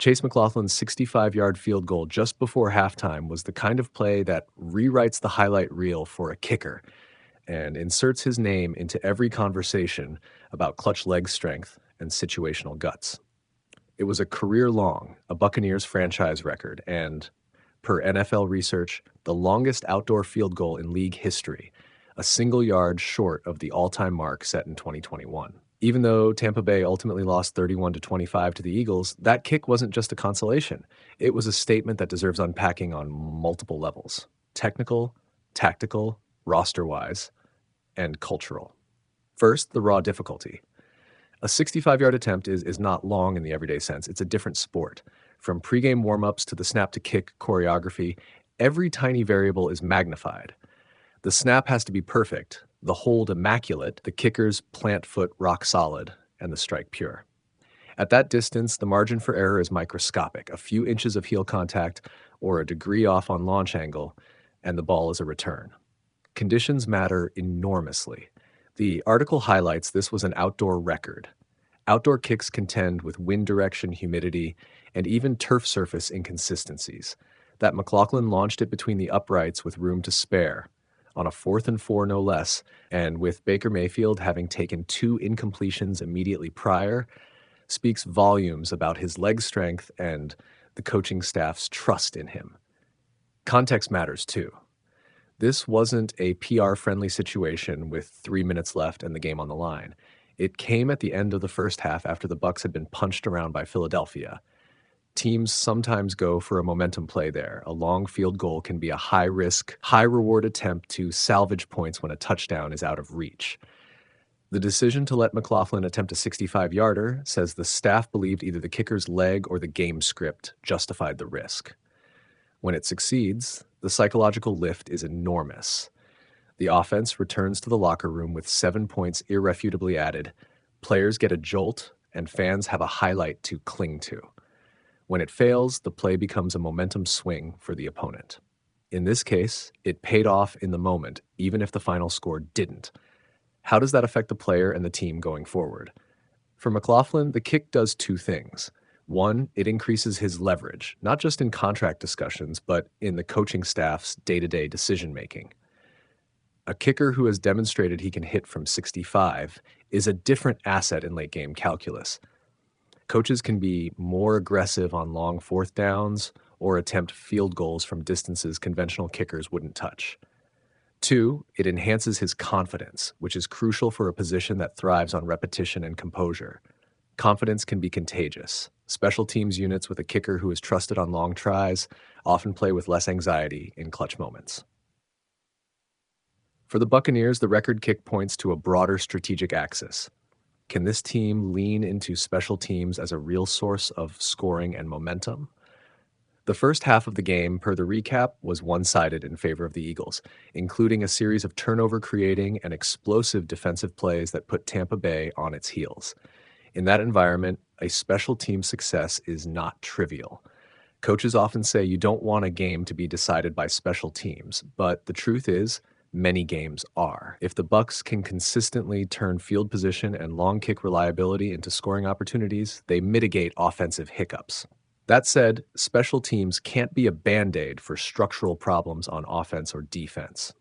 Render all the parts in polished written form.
Chase McLaughlin's 65-yard field goal just before halftime was the kind of play that rewrites the highlight reel for a kicker and inserts his name into every conversation about clutch leg strength and situational guts. It was a career-long, a Buccaneers franchise record, and, per NFL research, the longest outdoor field goal in league history, a single yard short of the all-time mark set in 2021. Even though Tampa Bay ultimately lost 31-25 to the Eagles, that kick wasn't just a consolation. It was a statement that deserves unpacking on multiple levels: technical, tactical, roster-wise, and cultural. First, the raw difficulty. A 65-yard attempt is not long in the everyday sense. It's a different sport. From pregame warm-ups to the snap-to-kick choreography, every tiny variable is magnified. The snap has to be perfect, the hold immaculate, the kicker's plant foot rock solid, and the strike pure. At that distance, the margin for error is microscopic. A few inches of heel contact or a degree off on launch angle, and the ball is a return. Conditions matter enormously. The article highlights this was an outdoor record. Outdoor kicks contend with wind direction, humidity, and even turf surface inconsistencies. That McLaughlin launched it between the uprights with room to spare, on a 4th and 4 no less, and with Baker Mayfield having taken 2 incompletions immediately prior, speaks volumes about his leg strength and the coaching staff's trust in him. Context matters too. This wasn't a PR-friendly situation with 3 minutes left and the game on the line. It came at the end of the first half after the Bucs had been punched around by Philadelphia. Teams sometimes go for a momentum play there. A long field goal can be a high-risk, high-reward attempt to salvage points when a touchdown is out of reach. The decision to let McLaughlin attempt a 65-yarder says the staff believed either the kicker's leg or the game script justified the risk. When it succeeds, the psychological lift is enormous. The offense returns to the locker room with 7 points irrefutably added. Players get a jolt, and fans have a highlight to cling to. When it fails, the play becomes a momentum swing for the opponent. In this case, it paid off in the moment, even if the final score didn't. How does that affect the player and the team going forward? For McLaughlin, the kick does 2 things. One, it increases his leverage, not just in contract discussions, but in the coaching staff's day-to-day decision-making. A kicker who has demonstrated he can hit from 65 is a different asset in late-game calculus. Coaches can be more aggressive on long 4th downs or attempt field goals from distances conventional kickers wouldn't touch. 2, it enhances his confidence, which is crucial for a position that thrives on repetition and composure. Confidence can be contagious. Special teams units with a kicker who is trusted on long tries often play with less anxiety in clutch moments. For the Buccaneers, the record kick points to a broader strategic axis. Can this team lean into special teams as a real source of scoring and momentum? The first half of the game, per the recap, was one-sided in favor of the Eagles, including a series of turnover-creating and explosive defensive plays that put Tampa Bay on its heels. In that environment, a special team success is not trivial. Coaches often say you don't want a game to be decided by special teams, but the truth is, many games are. If the Bucs can consistently turn field position and long kick reliability into scoring opportunities, they mitigate offensive hiccups. That said, special teams can't be a band-aid for structural problems on offense or defense.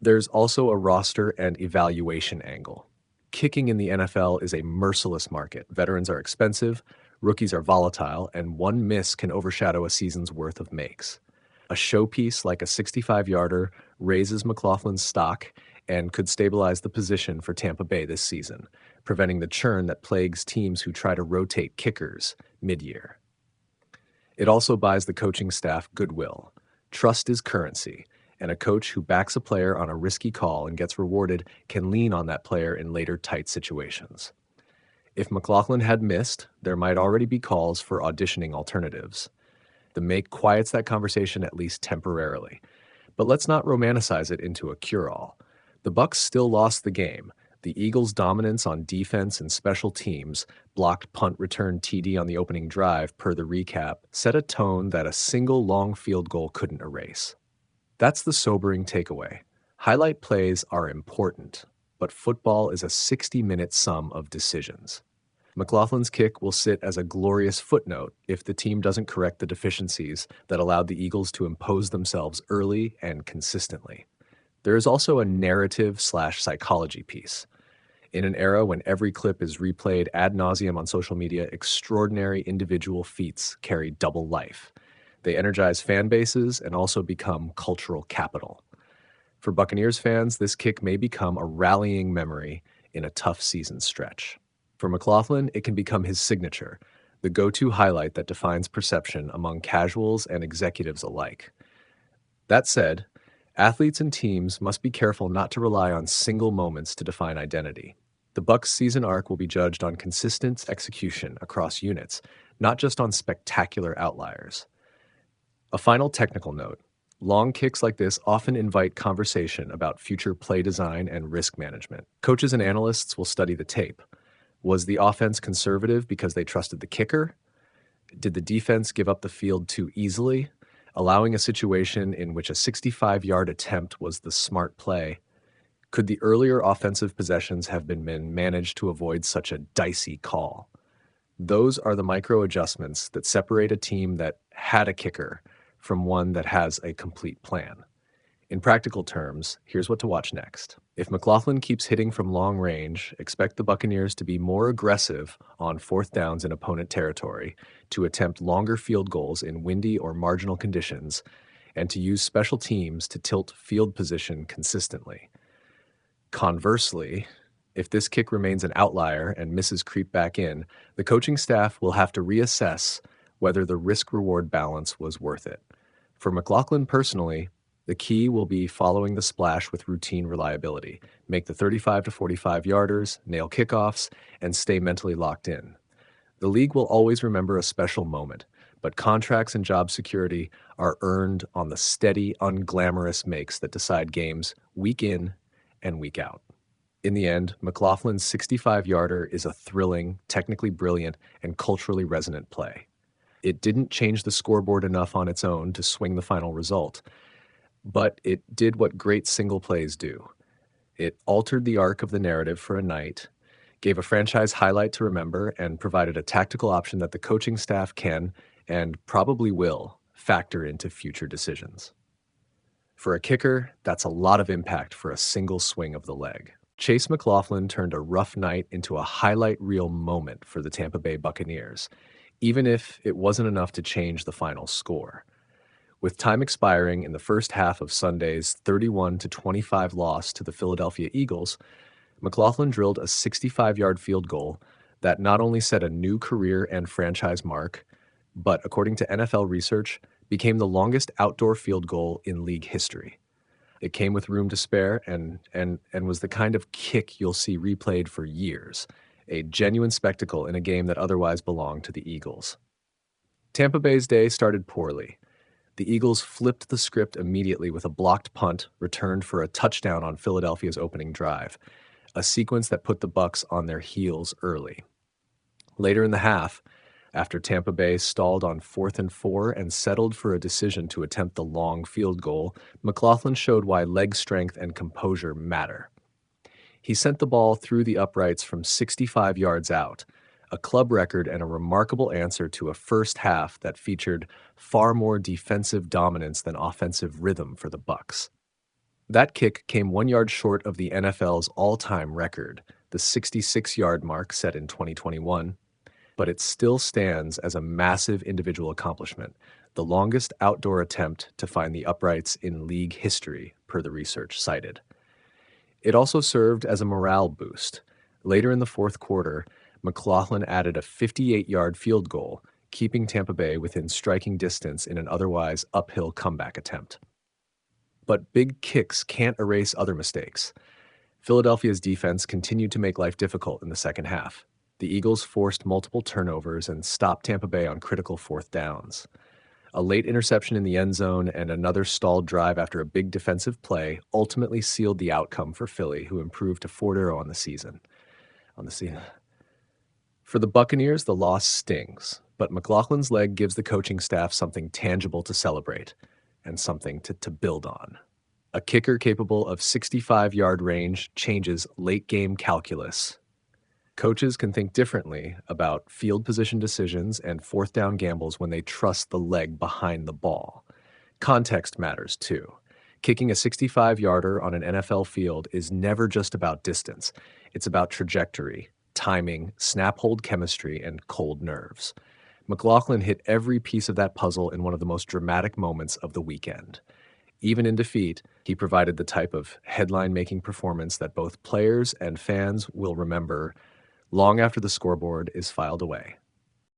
There's also a roster and evaluation angle. Kicking in the NFL is a merciless market. Veterans are expensive, rookies are volatile, and one miss can overshadow a season's worth of makes. A showpiece like a 65-yarder raises McLaughlin's stock and could stabilize the position for Tampa Bay this season, preventing the churn that plagues teams who try to rotate kickers mid-year. It also buys the coaching staff goodwill. Trust is currency, and a coach who backs a player on a risky call and gets rewarded can lean on that player in later tight situations. If McLaughlin had missed, there might already be calls for auditioning alternatives. The make quiets that conversation at least temporarily. But let's not romanticize it into a cure-all. The Bucs still lost the game. The Eagles' dominance on defense and special teams, blocked punt return TD on the opening drive per the recap, set a tone that a single long field goal couldn't erase. That's the sobering takeaway. Highlight plays are important, but football is a 60-minute sum of decisions. McLaughlin's kick will sit as a glorious footnote if the team doesn't correct the deficiencies that allowed the Eagles to impose themselves early and consistently. There is also a narrative/psychology piece. In an era when every clip is replayed ad nauseum on social media, extraordinary individual feats carry double life. They energize fan bases and also become cultural capital. For Buccaneers fans, this kick may become a rallying memory in a tough season stretch. For McLaughlin, it can become his signature, the go-to highlight that defines perception among casuals and executives alike. That said, athletes and teams must be careful not to rely on single moments to define identity. The Bucs' season arc will be judged on consistent execution across units, not just on spectacular outliers. A final technical note. Long kicks like this often invite conversation about future play design and risk management. Coaches and analysts will study the tape. Was the offense conservative because they trusted the kicker? Did the defense give up the field too easily, allowing a situation in which a 65-yard attempt was the smart play? Could the earlier offensive possessions have been managed to avoid such a dicey call? Those are the micro adjustments that separate a team that had a kicker from one that has a complete plan. In practical terms, here's what to watch next. If McLaughlin keeps hitting from long range, expect the Buccaneers to be more aggressive on fourth downs in opponent territory, to attempt longer field goals in windy or marginal conditions, and to use special teams to tilt field position consistently. Conversely, if this kick remains an outlier and misses creep back in, the coaching staff will have to reassess whether the risk-reward balance was worth it. For McLaughlin personally, the key will be following the splash with routine reliability, make the 35 to 45 yarders, nail kickoffs, and stay mentally locked in. The league will always remember a special moment, but contracts and job security are earned on the steady, unglamorous makes that decide games week in and week out. In the end, McLaughlin's 65-yarder is a thrilling, technically brilliant, and culturally resonant play. It didn't change the scoreboard enough on its own to swing the final result, but it did what great single plays do. It altered the arc of the narrative for a night, gave a franchise highlight to remember, and provided a tactical option that the coaching staff can, and probably will, factor into future decisions. For a kicker, that's a lot of impact for a single swing of the leg. Chase McLaughlin turned a rough night into a highlight reel moment for the Tampa Bay Buccaneers, even if it wasn't enough to change the final score. With time expiring in the first half of Sunday's 31-25 loss to the Philadelphia Eagles, McLaughlin drilled a 65-yard field goal that not only set a new career and franchise mark, but according to NFL research, became the longest outdoor field goal in league history. It came with room to spare and was the kind of kick you'll see replayed for years, a genuine spectacle in a game that otherwise belonged to the Eagles. Tampa Bay's day started poorly. The Eagles flipped the script immediately with a blocked punt returned for a touchdown on Philadelphia's opening drive, a sequence that put the Bucs on their heels early. Later in the half, after Tampa Bay stalled on 4th and 4 and settled for a decision to attempt the long field goal, McLaughlin showed why leg strength and composure matter. He sent the ball through the uprights from 65 yards out, a club record and a remarkable answer to a first half that featured far more defensive dominance than offensive rhythm for the Bucs. That kick came 1 yard short of the NFL's all-time record, the 66-yard mark set in 2021, but it still stands as a massive individual accomplishment, the longest outdoor attempt to find the uprights in league history, per the research cited. It also served as a morale boost. Later in the fourth quarter, McLaughlin added a 58-yard field goal, keeping Tampa Bay within striking distance in an otherwise uphill comeback attempt. But big kicks can't erase other mistakes. Philadelphia's defense continued to make life difficult in the second half. The Eagles forced multiple turnovers and stopped Tampa Bay on critical fourth downs. A late interception in the end zone and another stalled drive after a big defensive play ultimately sealed the outcome for Philly, who improved to 4-0 on the season. For the Buccaneers, the loss stings, but McLaughlin's leg gives the coaching staff something tangible to celebrate and something to build on. A kicker capable of 65-yard range changes late-game calculus Coaches can think differently about field position decisions and fourth down gambles when they trust the leg behind the ball. Context matters too. Kicking a 65-yarder on an NFL field is never just about distance. It's about trajectory, timing, snap hold chemistry, and cold nerves. McLaughlin hit every piece of that puzzle in one of the most dramatic moments of the weekend. Even in defeat, he provided the type of headline-making performance that both players and fans will remember long after the scoreboard is filed away.